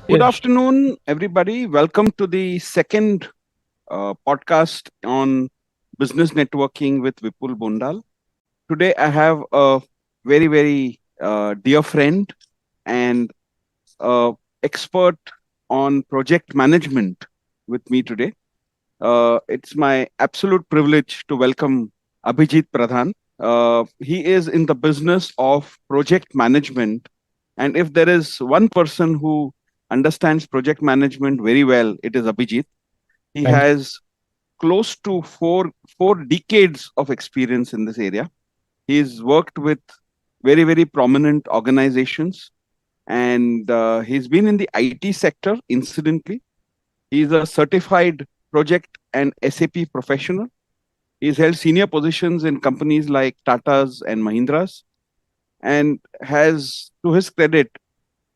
Good Yes, afternoon, everybody. Welcome to the second podcast on business networking with Vipul Bondal. Today, I have a very dear friend and expert on project management with me today. It's my absolute privilege to welcome Abhijit Pradhan. He is in the business of project management. And if there is one person who understands project management very well, it is Abhijit. He thank you. has close to four decades of experience in this area. He's worked with very prominent organizations, and he's been in the IT sector. Incidentally, he's a certified project and SAP professional. He's held senior positions in companies like Tata's and Mahindras, and has, to his credit,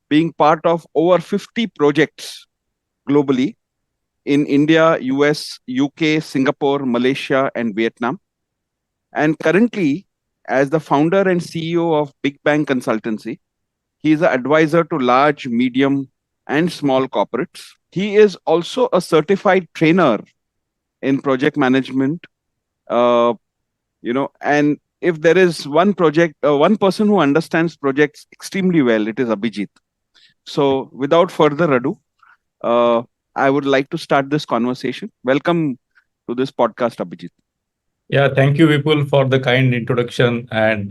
being part of over 50 projects globally in India, US, UK, Singapore, Malaysia, and Vietnam. And currently, as the founder and CEO of Big Bang Consultancy, he is an advisor to large, medium, and small corporates. He is also a certified trainer in project management. Uh, and if there is one person who understands projects extremely well, it is Abhijit. So, without further ado, uh, I would like to start this conversation. Welcome to this podcast, Abhijit. Yeah, thank you, Vipul, for the kind introduction. And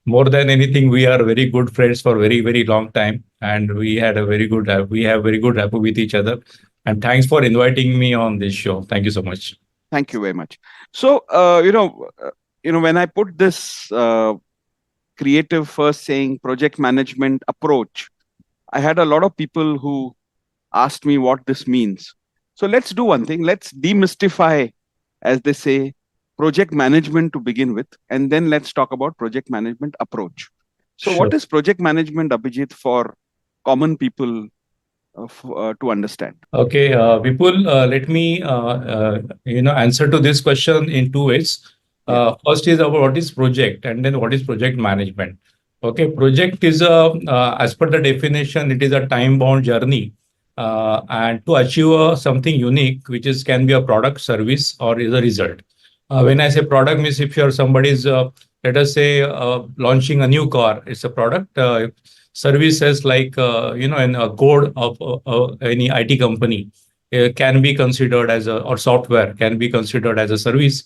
more than anything, we are very good friends for very long time, and we have very good rapport with each other. And thanks for inviting me on this show. Thank you so much. Thank you very much. So, when I put this creative first saying project management approach, I had a lot of people who asked me what this means. So let's do one thing. Let's demystify, as they say, project management to begin with, and then let's talk about project management approach. So, Sure. what is project management, Abhijit, for common people to understand? Okay, Vipul, let me answer to this question in two ways. Yeah, First is about what is project, and then what is project management. Okay, project is as per the definition, it is a time-bound journey, and to achieve something unique, which is can be a product, service, or is a result. When I say product, means if you're somebody's, let us say, launching a new car, it's a product. Services like in a code of any IT company can be considered as a, or software can be considered as a service.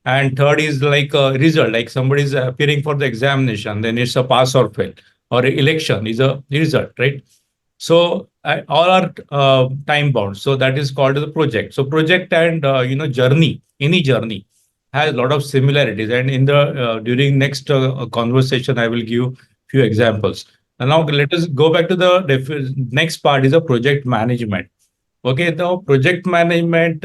And third is like a result, like somebody is appearing for the examination, then it's a pass or fail, or election is a result, right? So all are time bound. So that is called the project. So project and journey, any journey has a lot of similarities. And in the during next conversation, I will give few examples. And now let us go back to the next part is a project management. Okay, now project management,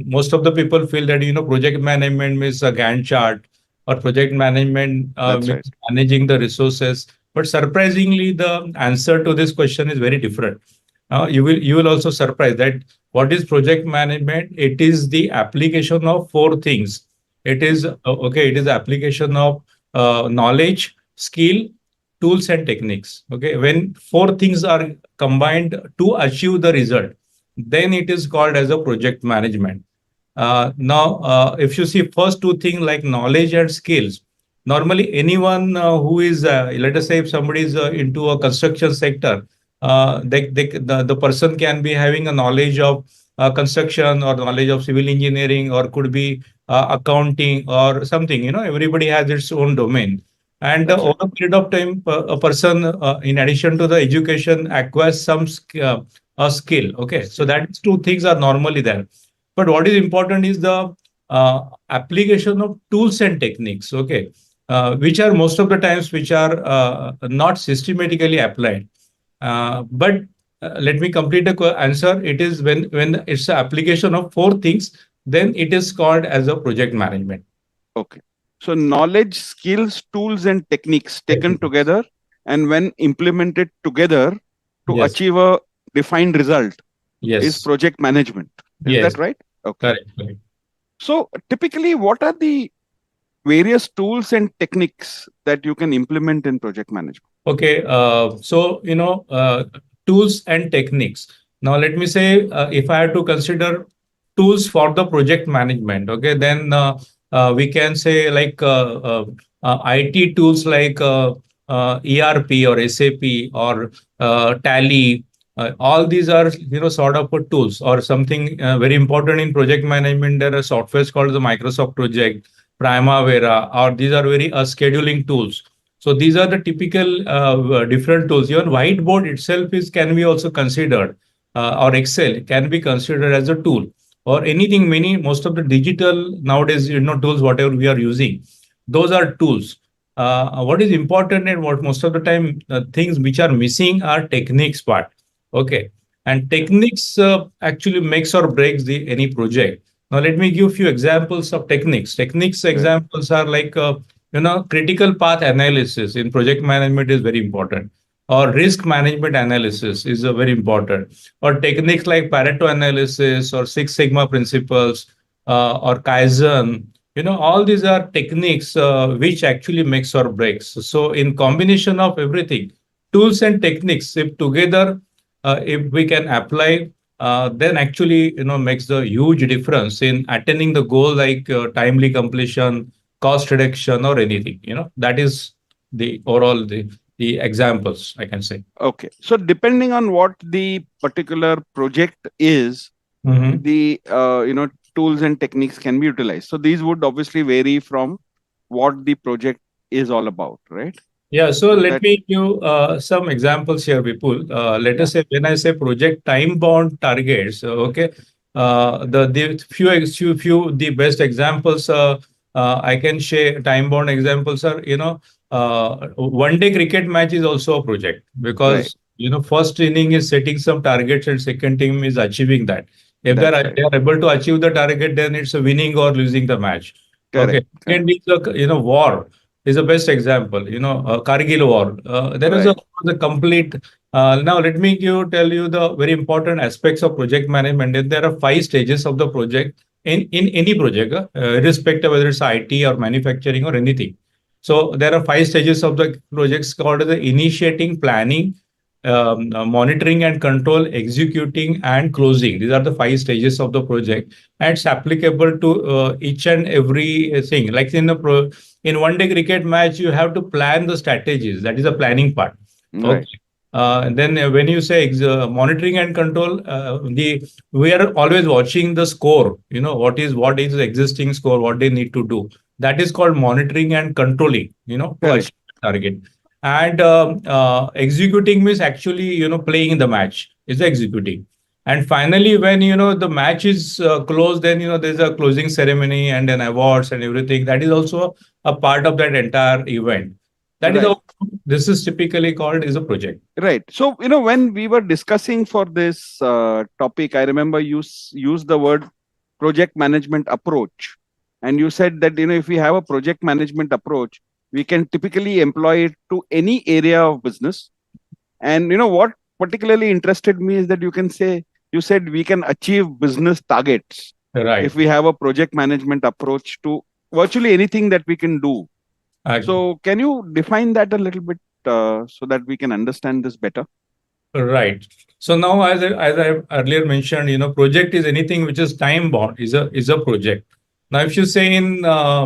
most of the people feel that, project management means a Gantt chart, or project management that's right. means managing the resources. But surprisingly, the answer to this question is very different. You will also surprise that what is project management? It is the application of four things. It is okay. It is application of knowledge, skill, tools, and techniques. Okay, when four things are combined to achieve the result, then it is called as a project management. Now, if you see first two things like knowledge and skills, normally anyone who is, let us say, if somebody is into a construction sector, the person can be having a knowledge of construction, or knowledge of civil engineering, or could be accounting or something. Everybody has its own domain. And That's over right. a period of time, a person, in addition to the education, acquires some a skill. Okay, so Skill. that two things are normally there. But what is important is the application of tools and techniques. Okay, which are most of the times which are not systematically applied. But let me complete the answer. It is when it's the application of four things, then it is called as a project management. Okay. So, knowledge, skills, tools, and techniques taken Techniques. together and when implemented together to Yes. achieve a defined result is Yes. project management. Is Yes. that right? Okay. Correct. Correct. So, typically, what are the various tools and techniques that you can implement in project management. Okay, so tools and techniques. Now, let me say, if I have to consider tools for the project management, okay, then we can say like IT tools like ERP or SAP or Tally. All these are sort of tools or something very important in project management. There are softwares called the Microsoft Project, Primavera, or these are very scheduling tools. So these are the typical different tools. Even whiteboard itself is can be also considered, or Excel can be considered as a tool, or anything. Most of the digital nowadays, tools whatever we are using, those are tools. What is important and what most of the time things which are missing are techniques part. Okay, and techniques actually makes or breaks the any project. Now let me give a few examples of techniques. Techniques Right. examples are like critical path analysis in project management is very important, or risk management analysis is very important, or techniques like Pareto analysis or Six Sigma principles, or Kaizen. All these are techniques which actually makes or breaks. So in combination of everything, tools and techniques, if together, if we can apply, then actually makes the huge difference in attaining the goal, like timely completion, cost reduction, or anything. That is the overall the examples I can say. Okay. So depending on what the particular project is, Mhm. the tools and techniques can be utilized. So these would obviously vary from what the project is all about, right? Yeah, so Would let that? me give some examples here, Vipul. Let Yeah. us say when I say project time bound targets, okay, the few the best examples I can share time bound examples are one day cricket match is also a project, Right. because first inning is setting some targets and second team is achieving that. If That's right. they are able to achieve the target, then it's a winning or losing the match. Correct. Okay, Correct. second is the war is the best example. Kargil War. There is Right. the complete. Now, let me tell you the very important aspects of project management. And there are five stages of the project in any project, irrespective whether it's IT or manufacturing or anything. So there are five stages of the projects called the initiating, planning, monitoring and control, executing, and closing. These are the five stages of the project, and it's applicable to each and every thing. Like in one day cricket match, you have to plan the strategies. That is the planning part. Right. Okay. Then when you say monitoring and control, the we are always watching the score. What is the existing score, what they need to do. That is called monitoring and controlling. To Correct. achieve the target. And executing means actually playing the match is executing. And finally, when the match is closed, then there's a closing ceremony and then awards and everything. That is also a part of that entire event. That is Right. how this is typically called is a project. Right. So, when we were discussing for this topic, I remember you used the word project management approach. And you said that, if we have a project management approach, we can typically employ it to any area of business. And, what particularly interested me is that you said we can achieve business targets if Right. we have a project management approach to virtually anything that we can do. Uh, So, can you define that a little bit so that we can understand this better? Right. So now, as I earlier mentioned, project is anything which is time bound is a project. Now, if you say in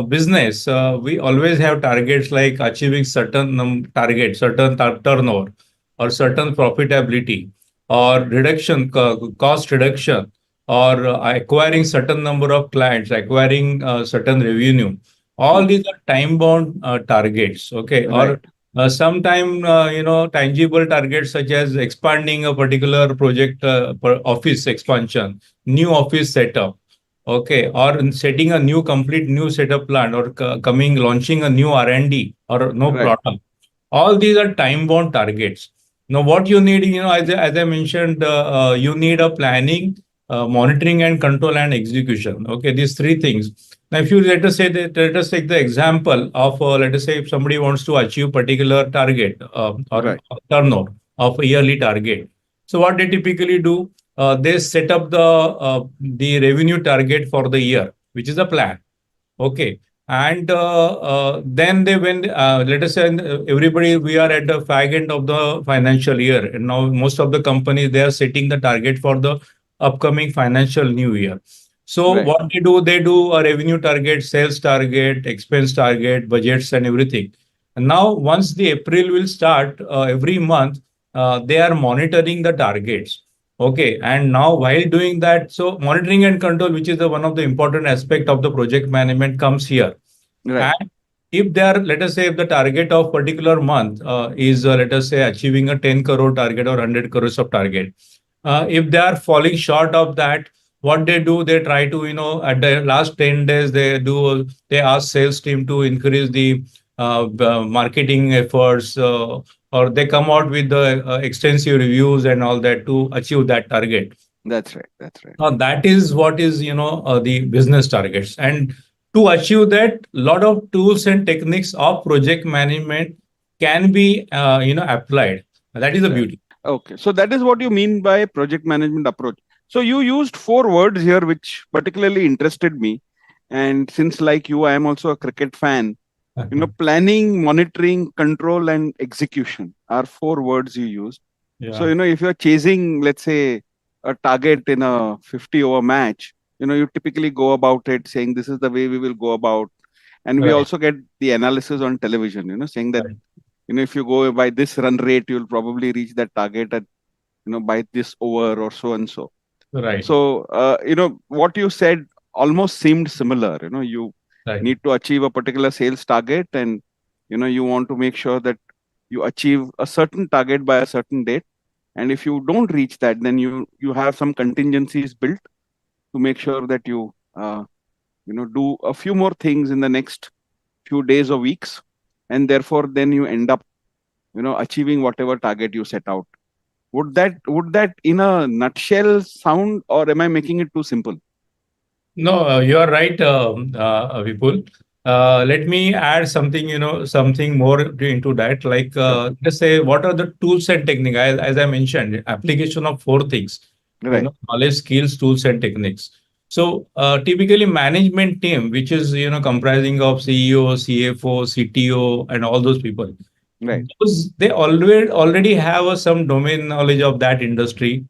business, we always have targets like achieving certain targets, certain turnover, or certain profitability, or cost reduction, or acquiring certain number of clients, acquiring certain revenue. All Hmm. these are time bound targets. Okay, Right. or sometime tangible targets such as expanding a particular project, office expansion, new office setup, okay, or in setting a complete new setup plan, or coming launching a new R&D or no Right. product. All these are time bound targets. Now what you need, as I mentioned, you need a planning, monitoring and control, and execution. Okay, these three things. Now if you let us take the example of, let us say if somebody wants to achieve particular target, or Right. turnover of a yearly target. So what they typically do, they set up the revenue target for the year, which is a plan. Okay. And then they when let us say everybody, we are at the fag end of the financial year, and now most of the companies, they are setting the target for the upcoming financial new year. So Right. what they do a revenue target, sales target, expense target, budgets, and everything. And now once the April will start, every month they are monitoring the targets. Okay, and now while doing that, so monitoring and control, which is the one of the important aspect of the project management, comes here. Right. And if they are, let us say, if the target of particular month is, let us say, achieving a 10 crore target or 100 crores of target, if they are falling short of that, what they do, they try to, at the last 10 days, they ask sales team to increase the marketing efforts, or they come out with the extensive reviews and all that to achieve that target. That's right. That's right. Now that is what is, the business targets. And to achieve that, lot of tools and techniques of project management can be, applied. That is the Right. beauty. Okay. So that is what you mean by project management approach. So you used four words here, which particularly interested me. And since, like you, I am also a cricket fan. Planning, monitoring, control, and execution are four words you use. So, Yeah. if you're chasing, let's say, a target in a 50 over match, you typically go about it saying this is the way we will go about. And we Right. also get the analysis on television, saying that, Right. if you go by this run rate, you'll probably reach that target at, by this over or so and so. Right. So, what you said almost seemed similar. You Right. need to achieve a particular sales target, and, you want to make sure that you achieve a certain target by a certain date. And if you don't reach that, then you have some contingencies built to make sure that you do a few more things in the next few days or weeks, and therefore then you end up, achieving whatever target you set out. Would that in a nutshell sound, or am I making it too simple? No, you are right, Vipul. Let me add something, something more into that. Like, Sure. let's say, what are the tools and techniques? As I mentioned, application of four things, Right. knowledge, skills, tools, and techniques. So, typically, management team, which is, comprising of CEO, CFO, CTO, and all those people, Right. they already have some domain knowledge of that industry.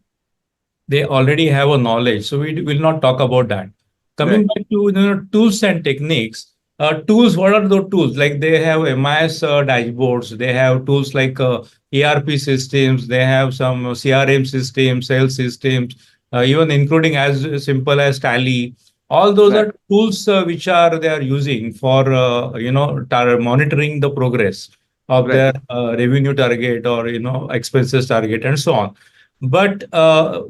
They already have a knowledge, so we will not talk about that. Coming Right. back to, tools and techniques. Tools, what are the tools? Like, they have MIS dashboards, they have tools like ERP systems, they have some CRM systems, sales systems, even including as simple as Tally. All those Right. are tools which are they are using for, monitoring the progress of Right. their revenue target, or, expenses target, and so on. But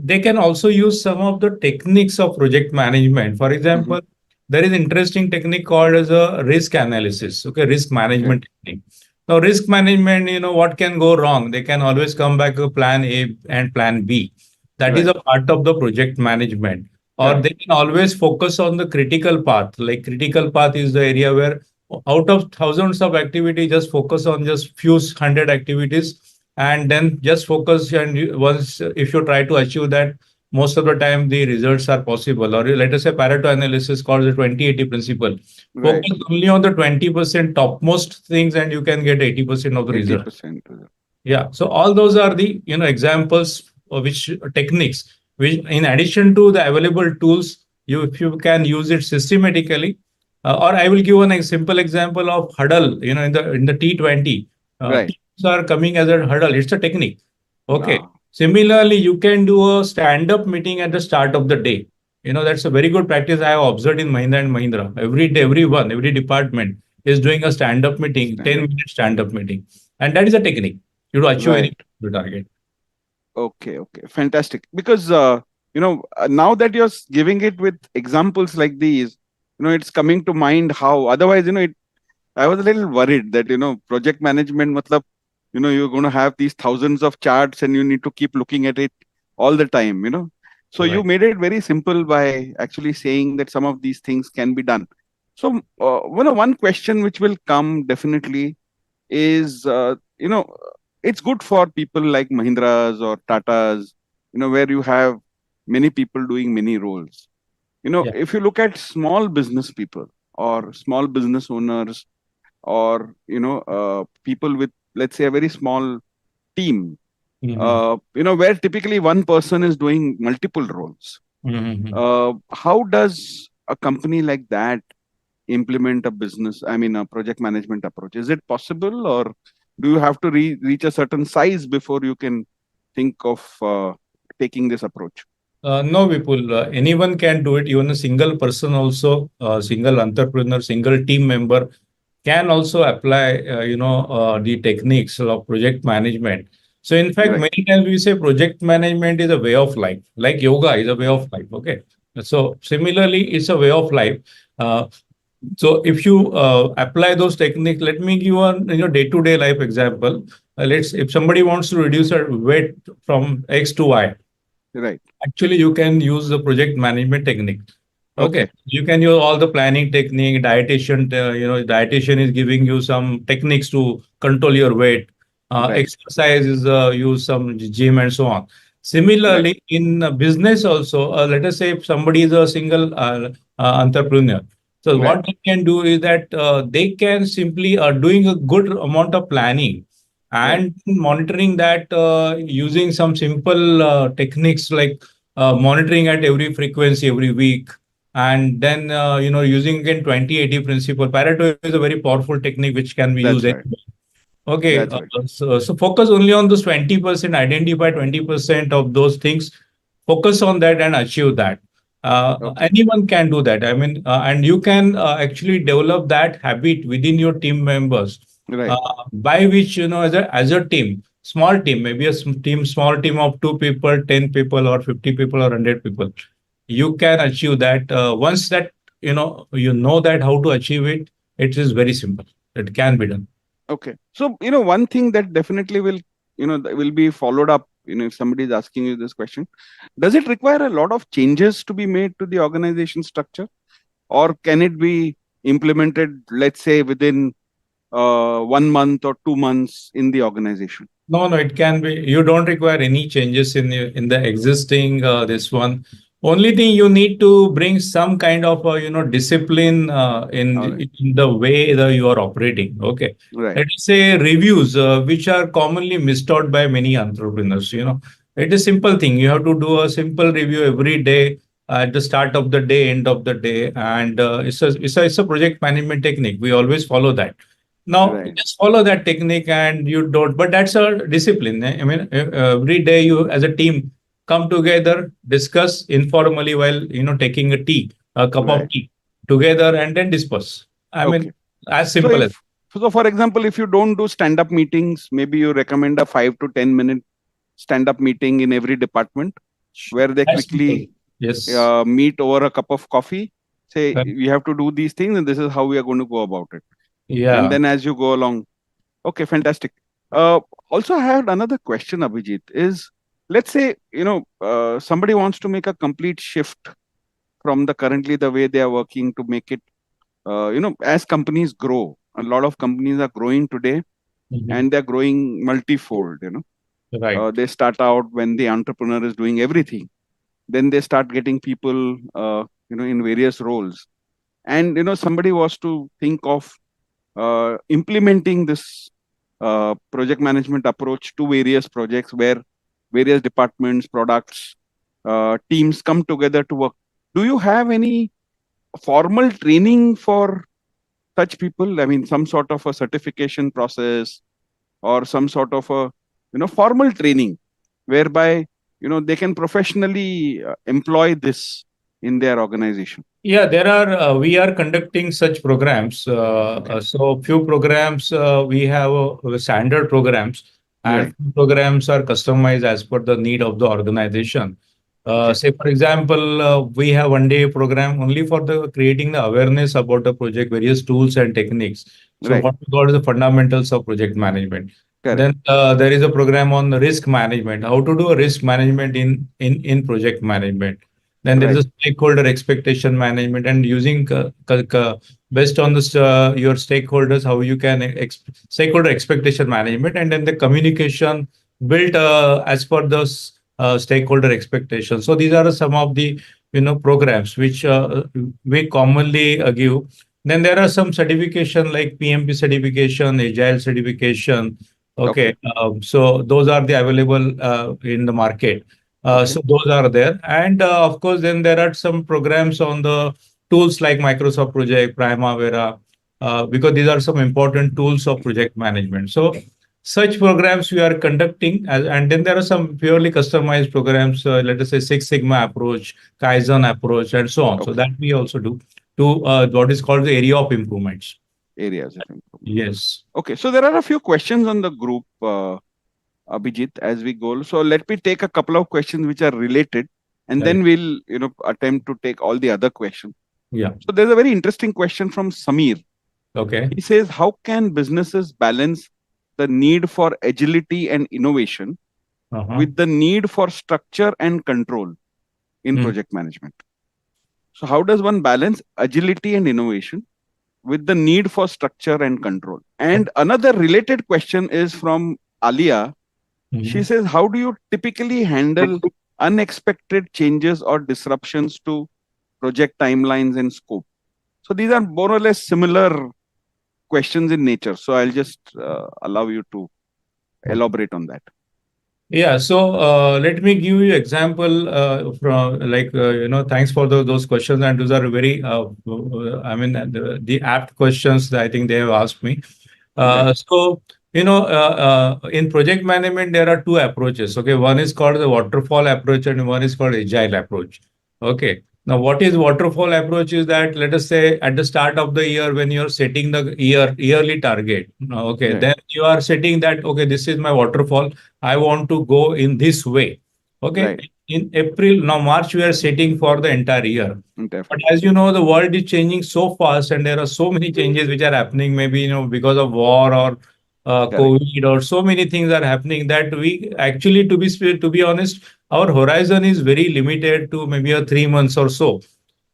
they can also use some of the techniques of project management. For Hmm. example, there is interesting technique called as a risk analysis. Okay, risk Okay. management technique. Now, risk management, what can go wrong? They can always come back to plan A and plan B. That is Right. a part of the project management. Or Correct. they can always focus on the critical path. Like, critical path is the area where out of thousands of activity, just focus on just few hundred activities, and then just focus. And once if you try to achieve that, most of the time the results are possible. Or let us say Pareto analysis called the 20-80 principle. Right. Focus only on the 20% topmost things, and you can get 80% of the result. 80%. Yeah, so all those are the, examples of which techniques, which in addition to the available tools, you if you can use it systematically. Or I will give simple example of huddle. In the T20, Right. teams are coming as a huddle. It's a technique. Okay. Ah, Similarly, you can do a stand-up meeting at the start of the day. That's a very good practice I have observed in Mahindra and Mahindra. Every day, every department is doing a stand-up meeting, stand 10 up. minute stand-up meeting. And that is a technique to achieve any Right. target. Okay. Okay. Fantastic. Because, now that you're giving it with examples like these, it's coming to mind how otherwise, I was a little worried that, project management, matlab, you're going to have these thousands of charts and you need to keep looking at it all the time. So you Right. made it very simple by actually saying that some of these things can be done. So, one question which will come definitely is, it's good for people like Mahindras or Tatas, where you have many people doing many roles. Yeah. If you look at small business people, or small business owners, or people with, let's say, a very small team, Mhm. where typically one person is doing multiple roles. Mhm. How does a company like that implement a project management approach? Is it possible, or do you have to reach a certain size before you can think of taking this approach? No, Vipul, anyone can do it. Even a single person also, single entrepreneur, single team member can also apply, the techniques of project management. So, in fact, Right, many times we say project management is a way of life, like yoga is a way of life. Okay. So, similarly, it's a way of life. Uh, so, if you apply those techniques, let me give a day-to-day life example. Let's if somebody wants to reduce their weight from X to Y. right. Actually, you can use the project management technique. Okay, Okay, you can use all the planning technique. Dietitian, dietitian is giving you some techniques to control your weight. right, Exercise is use some gym and so on. right, Similarly, in business also, let us say if somebody is a single entrepreneur. So right, what they can do is that they can simply doing a good amount of planning right, and monitoring that using some simple techniques like monitoring at every frequency every week, and then using again 20-80 principle. Pareto is a very powerful technique which can be used that's right, anywhere. Okay, that's right. so focus only on those 20%, identify 20% of those things, focus on that and achieve that. Okay, Anyone can do that. I mean, and you can actually develop that habit within your team members, right, by which, as a team, small team, maybe small team of 2 people, 10 people, or 50 people, or 100 people, you can achieve that. Once that you know that how to achieve it, it is very simple. It can be done. okay. So, one thing that definitely that will be followed up, if somebody is asking you this question, does it require a lot of changes to be made to the organization structure, or can it be implemented, let's say, within 1 month or 2 months in the organization? No, no, it can be. You don't require any changes in the existing this one. Only thing you need to bring some kind of discipline All right, in the way that you are operating. Okay, right, let's say reviews, which are commonly missed out by many entrepreneurs. It is simple thing. You have to do a simple review every day at the start of the day, end of the day, and it's a project management technique. We always follow that. Now, right, just follow that technique and you don't, but that's a discipline. I mean, every day you as a team come together, discuss informally while, taking a cup of right. tea together and then disperse. I mean, Okay. as So simple as. if so, for example, if you don't do stand-up meetings, maybe you recommend a 5 to 10 minute stand-up meeting in every department where they As simple. quickly Yes. meet over a cup of coffee, say Uh, we have to do these things and this is how we are going to go about it. And Yeah. then as you go along, okay, fantastic. Uh, Also, I had another question, Abhijit. Is, let's say somebody wants to make a complete shift from the currently the way they are working to make it, as companies grow. A lot of companies are growing today, Mhm. and they're growing multifold. Right. They start out when the entrepreneur is doing everything, then they start getting people in various roles, and somebody was to think of implementing this project management approach to various projects where various departments, products, teams come together to work. Do you have any formal training for such people? I mean, some sort of a certification process, or some sort of a formal training whereby they can professionally employ this in their organization. Yeah, we are conducting such programs. Okay. So few programs we have standard programs, and Right. few programs are customized as per the need of the organization. Okay. Say for example, we have 1 day program only for the creating the awareness about the project, various tools and techniques. So Right. what we call is the fundamentals of project management. Correct. Then there is a program on the risk management, how to do a risk management in project management. Then there is Right. a stakeholder expectation management, and using based on this your stakeholders, how you can stakeholder expectation management, and then the communication built as per those stakeholder expectations. So these are some of the programs which we commonly give. Then there are some certification like PMP certification, Agile certification. Okay. Okay, so those are the available in the market. Okay. So those are there, and of course, then there are some programs on the tools like Microsoft Project, Primavera, because these are some important tools of project management. So such programs we are conducting, and then there are some purely customized programs. Let us say Six Sigma approach, Kaizen approach, and so on. So Okay. that we also do to what is called the area of improvements. Areas of improvement. Yes. Okay. So there are a few questions on the group, Abhijit, as we go. So let me take a couple of questions which are related, and Right. then we'll, attempt to take all the other questions. Yeah. So there's a very interesting question from Samir. Okay. He says, how can businesses balance the need for agility and innovation Uh-huh. with the need for structure and control in Mm. project management? So, how does one balance agility and innovation with the need for structure and control? And another related question is from Alia. She Mhm. says, how do you typically handle unexpected changes or disruptions to project timelines and scope? So, these are more or less similar questions in nature. So, I'll just allow you to elaborate on that. Yeah, so let me give you example from like thanks for those questions, and those are very I mean the apt questions that I think they have asked me. Right, So in project management there are two approaches. Okay, one is called the waterfall approach and one is called agile approach. Okay. Now, what is waterfall approach is that let us say at the start of the year when you're setting the yearly target, okay, right, then you are setting that okay, this is my waterfall. I want to go in this way. Okay. right. In April, now March, we are setting for the entire year. But Definitely. as you know, the world is changing so fast, and there are so many changes which are happening. Maybe because of war or Correct. COVID, or so many things are happening that we actually, to be honest, our horizon is very limited to maybe a 3 months or so.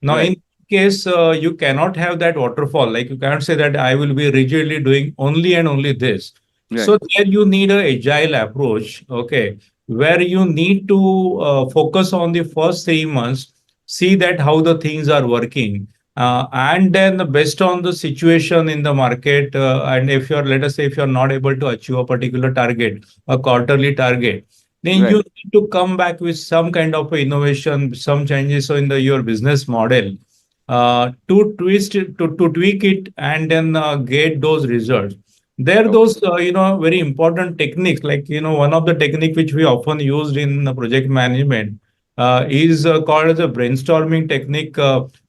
Now, Right, in case you cannot have that waterfall, like you cannot say that I will be rigidly doing only and only this. right, So there you need a agile approach, okay, where you need to focus on the first 3 months, see that how the things are working, and then based on the situation in the market, and if you're, let us say, if you're not able to achieve a particular target, a quarterly target, then you right, need to come back with some kind of a innovation, some changes in your business model to twist it, to tweak it, and then get those results. There are okay, those very important techniques, like one of the technique which we often used in project management is called as a brainstorming technique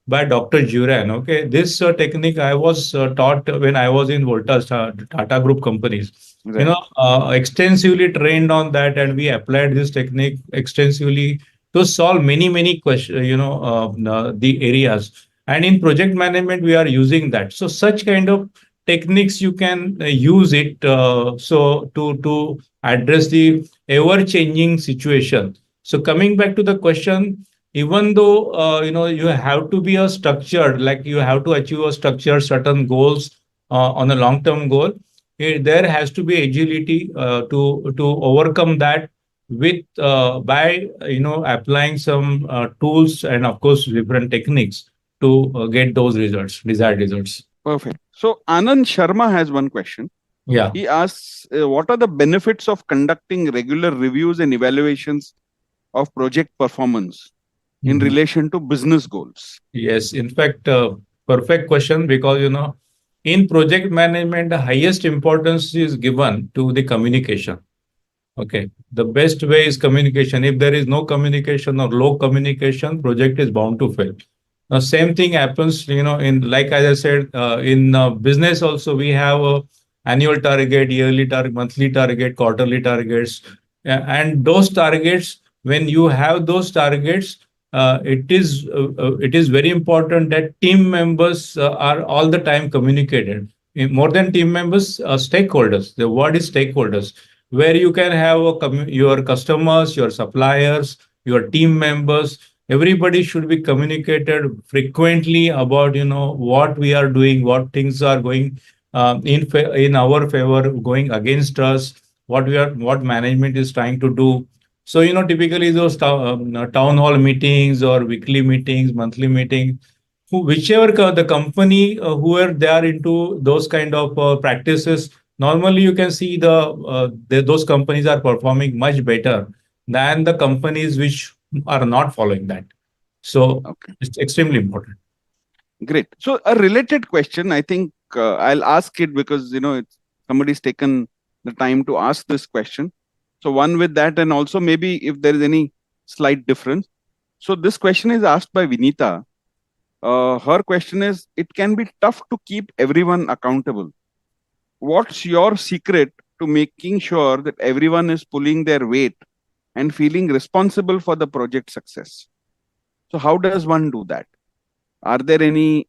by Dr. Juran. Okay, this technique I was taught when I was in Voltas Tata Group companies. right, Extensively trained on that, and we applied this technique extensively to solve many questions. The areas, and in project management we are using that. So such kind of techniques you can use it so to address the ever changing situation. So coming back to the question, even though you have to be a structured, like you have to achieve a structured certain goals on a long term goal, there has to be agility to overcome that with by applying some tools and of course different techniques to get those results, desired results. perfect. So Anand Sharma has one question. Yeah. He asks, what are the benefits of conducting regular reviews and evaluations of project performance in Mhm. relation to business goals? Yes, in fact, perfect question, because in project management, the highest importance is given to the communication. Okay, the best way is communication. If there is no communication or low communication, project is bound to fail. Now, same thing happens, in, like as I said, in business also we have a annual target, yearly target, monthly target, quarterly targets, and those targets. When you have those targets, it is very important that team members are all the time communicated. More than team members, stakeholders. The word is stakeholders, where you can have your customers, your suppliers, your team members. Everybody should be communicated frequently about what we are doing, what things are going in our favor, going against us, what management is trying to do. So typically those town hall meetings or weekly meetings, monthly meetings, the company whoever they are into those kind of practices, normally you can see those companies are performing much better than the companies which are not following that. So Okay, it's extremely important. great. So a related question, I think I'll ask it because somebody's taken the time to ask this question. So one with that, and also maybe if there is any slight difference. So this question is asked by Vinita. Her question is: it can be tough to keep everyone accountable. What's your secret to making sure that everyone is pulling their weight and feeling responsible for the project success? So how does one do that? Are there any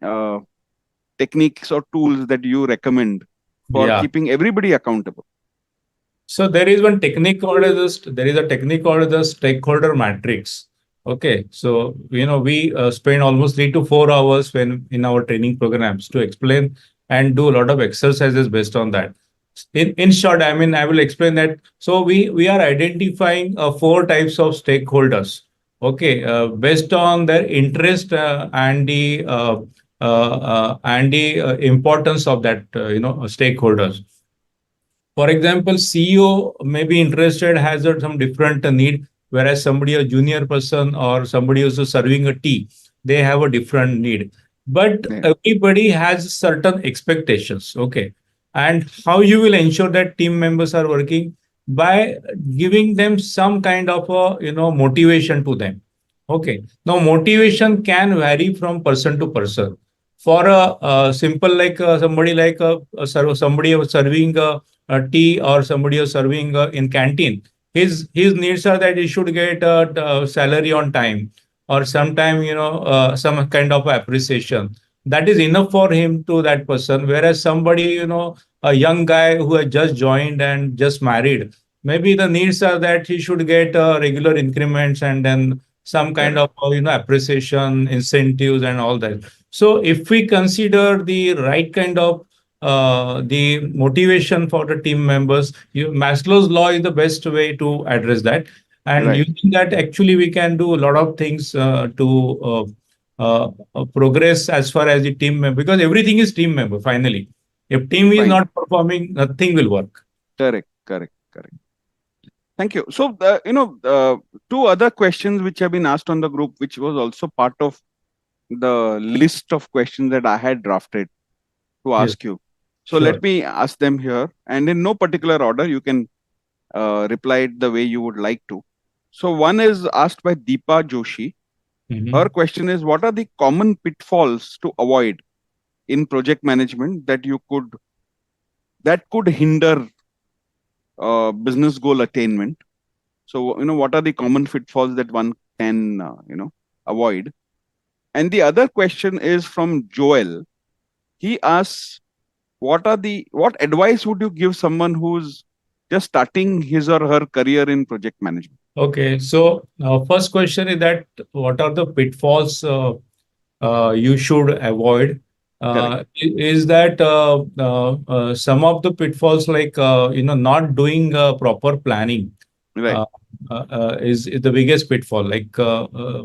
techniques or tools that you recommend for Yeah. keeping everybody accountable? So there is one technique called as there is a technique called the stakeholder matrix. Okay, so we spend almost 3 to 4 hours when in our training programs to explain and do a lot of exercises based on that. In short, I mean, I will explain that. So we are identifying four types of stakeholders. Okay, based on their interest and the importance of that stakeholders. For example, CEO may be interested, has some different need, whereas somebody, a junior person or somebody who's serving a tea, they have a different need. But Yeah, everybody has certain expectations. Okay. And how you will ensure that team members are working by giving them some kind of a motivation to them. Okay. Now motivation can vary from person to person. For a simple like somebody like somebody who's serving tea or somebody who's serving in canteen, his needs are that he should get a salary on time or sometime some kind of appreciation. That is enough for him to that person. Whereas somebody a young guy who has just joined and just married, maybe the needs are that he should get regular increments and then some kind correct, of appreciation, incentives, and all that. So if we consider the right kind of the motivation for the team members, Maslow's law is the best way to address that. And right, using that, actually, we can do a lot of things to progress as far as the team member, because everything is team member finally. If team is fine, not performing, nothing will work. correct, correct, correct. Thank you. So, two other questions which have been asked on the group, which was also part of the list of questions that I had drafted to Yes, ask you. So, sure. let me ask them here, and in no particular order. You can reply it the way you would like to. So, one is asked by Deepa Joshi. Her Mhm. question is: what are the common pitfalls to avoid in project management that could hinder business goal attainment? So, what are the common pitfalls that one can, avoid? And the other question is from Joel. He asks, what advice would you give someone who's just starting his or her career in project management? Okay, so first question is that what are the pitfalls you should avoid? Correct. Is that some of the pitfalls like not doing proper planning Right. uh, is the biggest pitfall. Like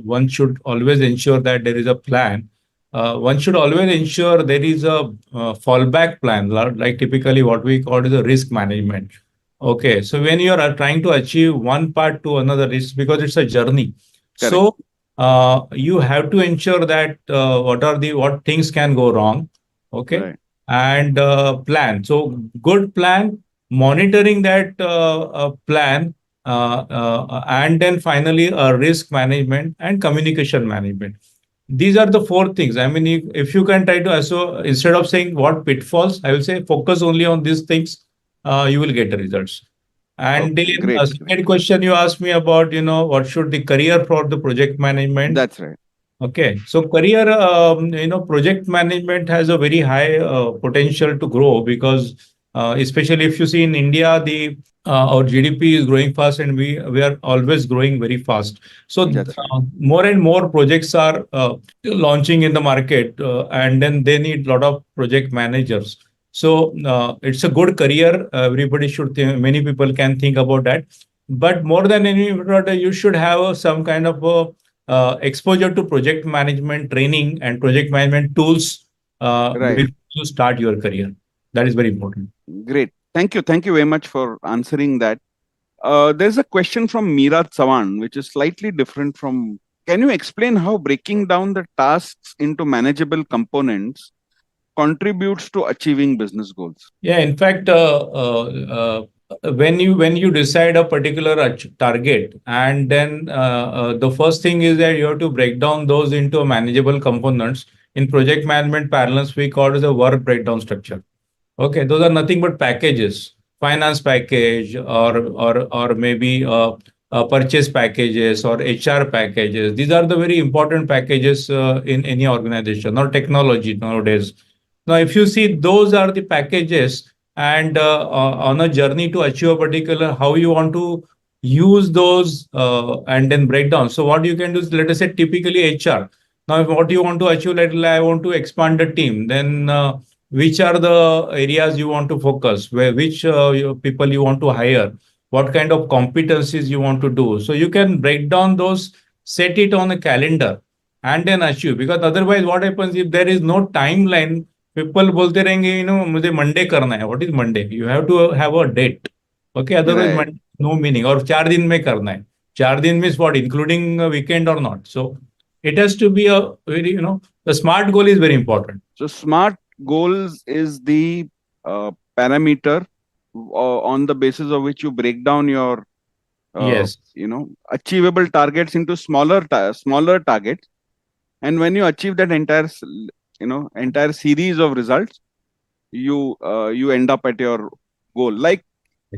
one should always ensure that there is a plan. One should always ensure there is a fallback plan, like typically what we call is a risk management. Okay, so when you are trying to achieve one part to another, it's because it's a journey. Correct. So you have to ensure that what things can go wrong. Okay, Right. and plan. So good plan, monitoring that plan, and then finally risk management and communication management. These are the four things. I mean, if you can try to, so instead of saying what pitfalls, I will say focus only on these things, you will get the results. And Okay. then Great. Great. second question you asked me about, what should the career for the project management. That's right. Okay, so career, project management has a very high potential to grow because, especially if you see in India, the our GDP is growing fast, and we are always growing very fast. So That's right. more and more projects are launching in the market, and then they need a lot of project managers. So it's a good career. Everybody should think, many people can think about that. But more than any, you should have some kind of exposure to project management training and project management tools Right. before you start your career. That is very important. Great. Thank you. Thank you very much for answering that. There's a question from Meera Chavan, which is slightly different from. Can you explain how breaking down the tasks into manageable components contributes to achieving business goals? Yeah, in fact, when you decide a particular target, and then the first thing is that you have to break down those into manageable components. In project management parlance, we call it the work breakdown structure. Okay, those are nothing but packages, finance package, or maybe purchase packages or HR packages. These are the very important packages in any organization or technology nowadays. Now, if you see, those are the packages, and on a journey to achieve a particular, how you want to use those and then break down. So what you can do is, let us say, typically HR. Now, if what you want to achieve, like I want to expand the team, then which are the areas you want to focus, where which people you want to hire, what kind of competencies you want to do. So you can break down those, set it on a calendar, and then achieve. Because otherwise, what happens if there is no timeline? People बोलते रहेंगे, मुझे Monday करना है. What is Monday? You have to have a date. Okay, otherwise Right. Monday no meaning. और 4 दिन में करना है. 4 दिन means what? Including a weekend or not? So it has to be a very, the smart goal is very important. So smart goals is the parameter on the basis of which you break down your Yes. achievable targets into smaller targets, and when you achieve that entire series of results, you end up at your goal. Like,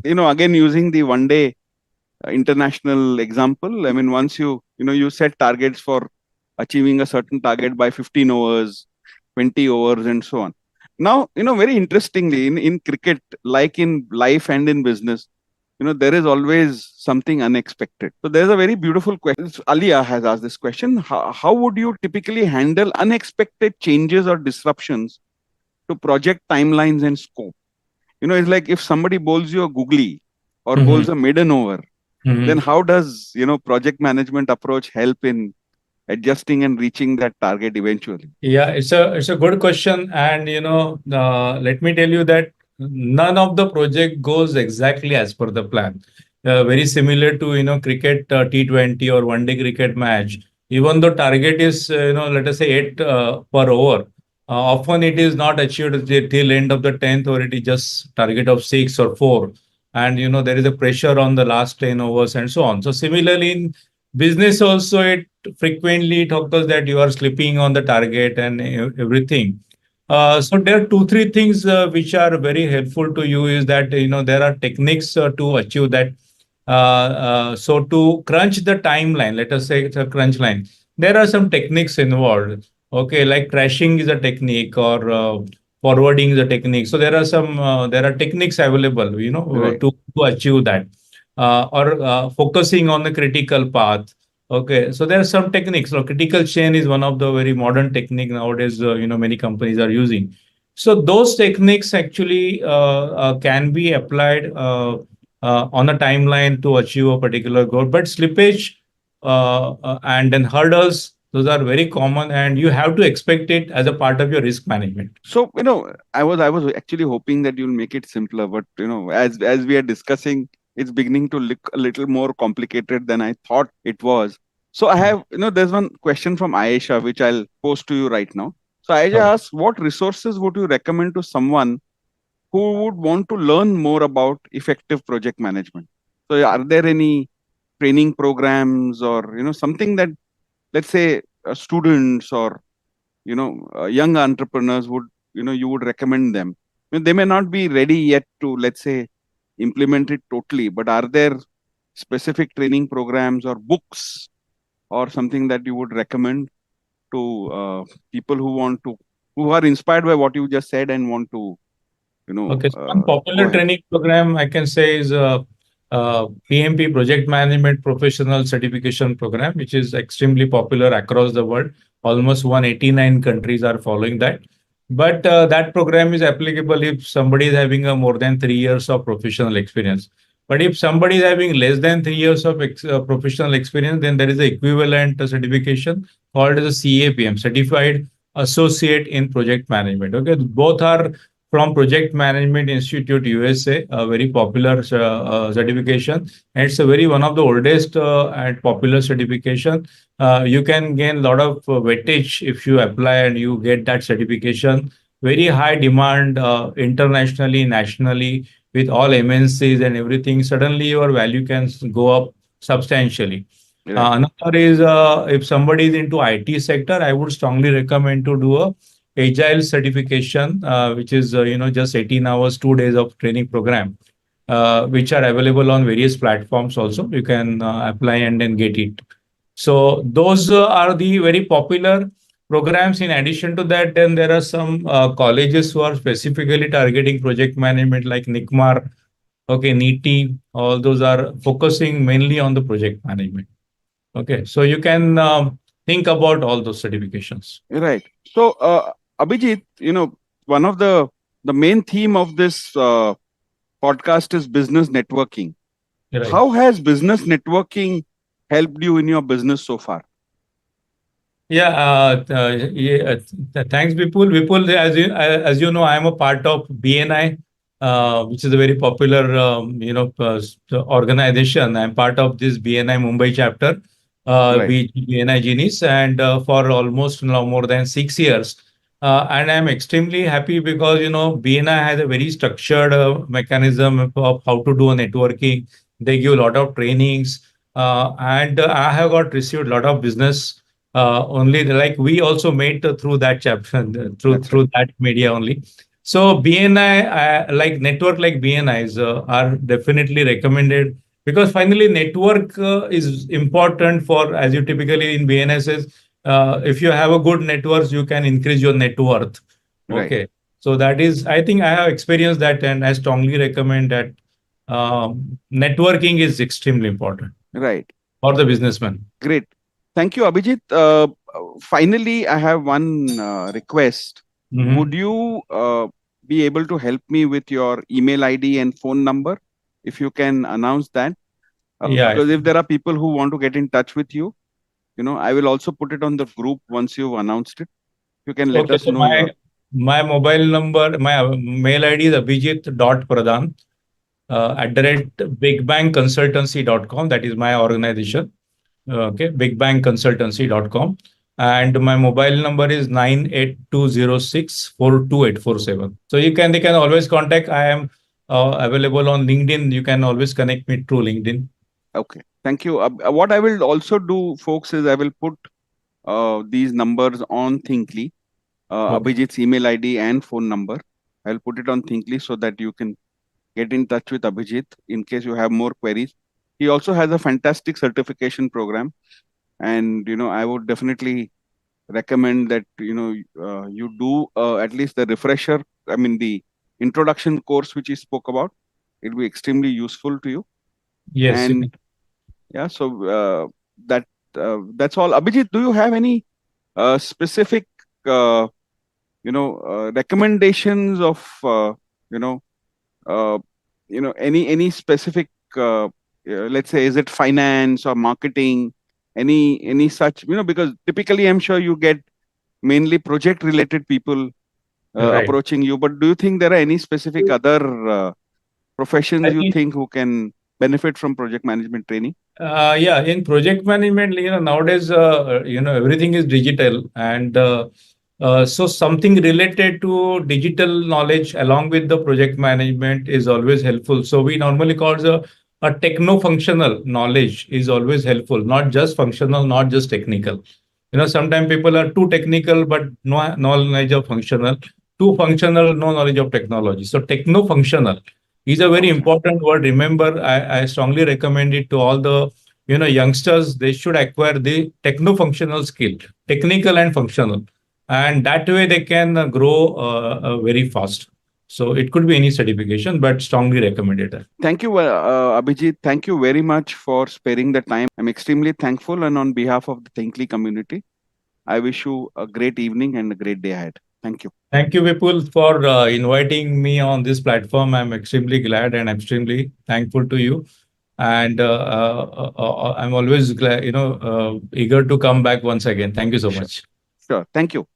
again, using the one day international example, I mean, once you set targets for achieving a certain target by 15 overs, 20 overs, and so on. Now, very interestingly, in cricket, like in life and in business, there is always something unexpected. So there's a very beautiful question. Alia has asked this question. How would you typically handle unexpected changes or disruptions to project timelines and scope? It's like if somebody bowls you a googly or bowls Mhm. a maiden over, then Mhm. how does, project management approach help in adjusting and reaching that target eventually? Yeah, it's a good question, and let me tell you that none of the project goes exactly as per the plan. Very similar to cricket T20 or one day cricket match. Even though target is let us say 8 per over, often it is not achieved till end of the 10th, or it is just target of 6 or 4, and there is a pressure on the last 10 overs and so on. So similarly in business also, it frequently it occurs that you are slipping on the target and everything. So there are two, three things which are very helpful to you, is that there are techniques to achieve that. So to crunch the timeline, let us say it's a crunch line, there are some techniques involved. Okay, like crashing is a technique, or forwarding is a technique. So there are techniques available, Right. to achieve that, or focusing on the critical path. Okay, so there are some techniques. So critical chain is one of the very modern technique nowadays. Many companies are using. So those techniques actually can be applied on a timeline to achieve a particular goal. But slippage and then hurdles, those are very common, and you have to expect it as a part of your risk management. So, I was actually hoping that you'll make it simpler, but as we are discussing, it's beginning to look a little more complicated than I thought it was. So I have, there's one question from Aisha which I'll post to you right now. So Aisha Okay. asks, what resources would you recommend to someone who would want to learn more about effective project management? So are there any training programs or something that, let's say, students or young entrepreneurs would, you would recommend them? They may not be ready yet to, let's say, implement it totally, but are there specific training programs or books or something that you would recommend to people who are inspired by what you just said and want to Okay, so one go popular ahead? training program I can say is PMP, Project Management Professional Certification Program, which is extremely popular across the world. Almost 189 countries are following that. But that program is applicable if somebody is having a more than 3 years of professional experience. But if somebody is having less than 3 years of professional experience, then there is an equivalent certification called as a CAPM, Certified Associate in Project Management. Okay, both are from Project Management Institute USA, a very popular certification, and it's a very one of the oldest and popular certification. You can gain a lot of weightage if you apply and you get that certification. Very high demand internationally, nationally, with all MNCs and everything. Suddenly your value can go up substantially. Right. Another is if somebody is into IT sector, I would strongly recommend to do a agile certification, which is just 18 hours, 2 days of training program, which are available on various platforms. Also, you can apply and then get it. So those are the very popular programs. In addition to that, then there are some colleges who are specifically targeting project management, like NICMAR, okay, NITI. All those are focusing mainly on the project management. Okay, so you can think about all those certifications. Right. So, Abhijit, one of the main theme of this podcast is business networking. Right. How has business networking helped you in your business so far? Yeah, thanks, Vipul. Vipul, as you know, I am a part of BNI, which is a very popular, organization. I'm part of this BNI Mumbai chapter, Right. BNI Genius, and for almost now more than 6 years. And I'm extremely happy because BNI has a very structured mechanism of how to do a networking. They give a lot of trainings, and I have got received a lot of business only, like we also made through that chapter, That's right. through that media only. So BNI, like network like BNIs are definitely recommended, because finally network is important for, as you typically in BNI says, if you have a good networks, you can increase your net worth. Right. Okay, so that is, I think I have experienced that, and I strongly recommend that networking is extremely important Right. for the businessman. Great. Thank you, Abhijit. Finally, I have one request. Would Mhm. you be able to help me with your email ID and phone number? If you can announce that, Yeah. because if there are people who want to get in touch with you, I will also put it on the group once you've announced it. You can let Okay, us so know your. my mobile number, my mail ID is abhijit.pradhan @ bigbangconsultancy.com. That is my organization. Okay, bigbangconsultancy.com. And my mobile number is 98206 42847. So they can always contact. I am available on LinkedIn. You can always connect me through LinkedIn. Okay. Thank you. What I will also do, folks, is I will put these numbers on Thinkly, Okay. Abhijit's email ID and phone number. I'll put it on Thinkly so that you can get in touch with Abhijit in case you have more queries. He also has a fantastic certification program, and I would definitely recommend that you do at least the refresher. I mean, the introduction course which he spoke about. It will be extremely useful to you. Yes. And yeah, so that that's all. Abhijit, do you have any specific uh, recommendations of you know uh, any specific let's say, is it finance or marketing, any such, because typically I'm sure you get mainly project related people Right. approaching you, but do you think there are any specific other professions I you think think who can benefit from project management training? Yeah, in project management, nowadays, everything is digital, and so something related to digital knowledge along with the project management is always helpful. So we normally call it a techno-functional knowledge is always helpful, not just functional, not just technical. Sometimes people are too technical but no knowledge of functional, too functional, no knowledge of technology. So techno-functional is a very Okay. important word. Remember, I strongly recommend it to all the youngsters. They should acquire the techno-functional skill, technical and functional, and that way they can grow very fast. So it could be any certification, but strongly recommended. Thank you, Abhijit. Thank you very much for sparing the time. I'm extremely thankful, and on behalf of the Thinkly community, I wish you a great evening and a great day ahead. Thank you. Thank you. Thank you, Vipul, for inviting me on this platform. I'm extremely glad and extremely thankful to you. And I'm always glad, eager to come back once again. Thank you so Sure. much. Sure. Thank you.